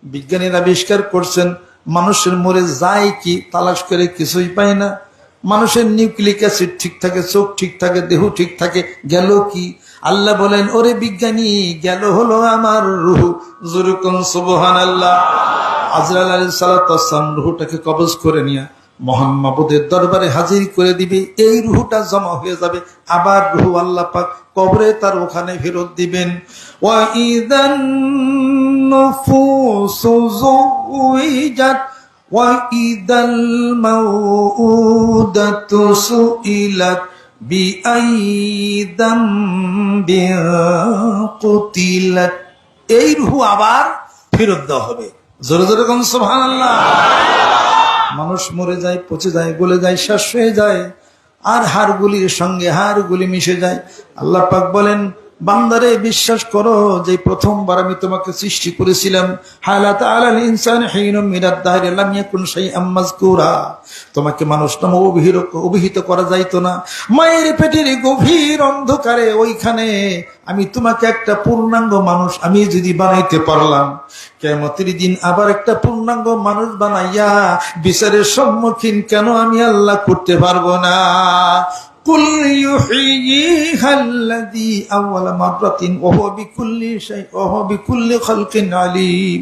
বিজ্ঞানীরা আবিষ্কার করছেন মানুষের মরে যায় কি তালাশ করে কিছুই পায় না। মানুষের নিউক্লিক অ্যাসিড ঠিক থাকে, চোখ ঠিক থাকে, দেহ ঠিক থাকে, গেল কি? আল্লাহ বলেন, ওরে বিজ্ঞানী, গেল হলো আমার রূহ। যুরকুন সুবহানাল্লাহ। আজরাইল আলাইহিস সালাতু ওয়াস সালাম রূহটাকে কবজ করে নিয়ে মহান মাবুদের দরবারে হাজির করে দিবে। এই রূহটা জমা হয়ে যাবে, আবার রূহ আল্লাহ পাক কবরে তার ওখানে ফেরত দিবেন। ওয়া ইযান নুফুসু যুইজাত ওয়া ইদাল মাউউদাতু সুইলাত বিআইয়ি যামবিন কুতিলাত। এই রূহ আবার ফেরত দেওয়া হবে। জোরে জোরে কোন সুবহানাল্লাহ। মানুষ মরে যায়, পচে যায়, গলে যায়, শেষ হয়ে যায়, আর হাড়গুলির সঙ্গে হাড়গুলি মিশে যায়। আল্লাহ পাক বলেন, বান্দারে বিশ্বাস করো যে প্রথমবার আমি তোমাকে সৃষ্টি করেছিলাম, হালাত আলাল ইনসান হিনুম মিনাদ দাহরি লাম ইয়াকুন শাইআম মাযকুরা। তোমাকে মানুষ নামে অভিহিত করা যাইতো না। মায়ের পেটের গভীর অন্ধকারে ওইখানে আমি তোমাকে একটা পূর্ণাঙ্গ মানুষ আমি যদি বানাইতে পারলাম, কিয়ামতের দিন আবার একটা পূর্ণাঙ্গ মানুষ বানাইয়া বিচারের সম্মুখীন কেন আমি আল্লাহ করতে পারবো না? কুল ইউহয়িহা আল্লাযী আউওয়ালা মাররাতিন ওয়া হুয়া বিকুল্লি খালকিন আলীম।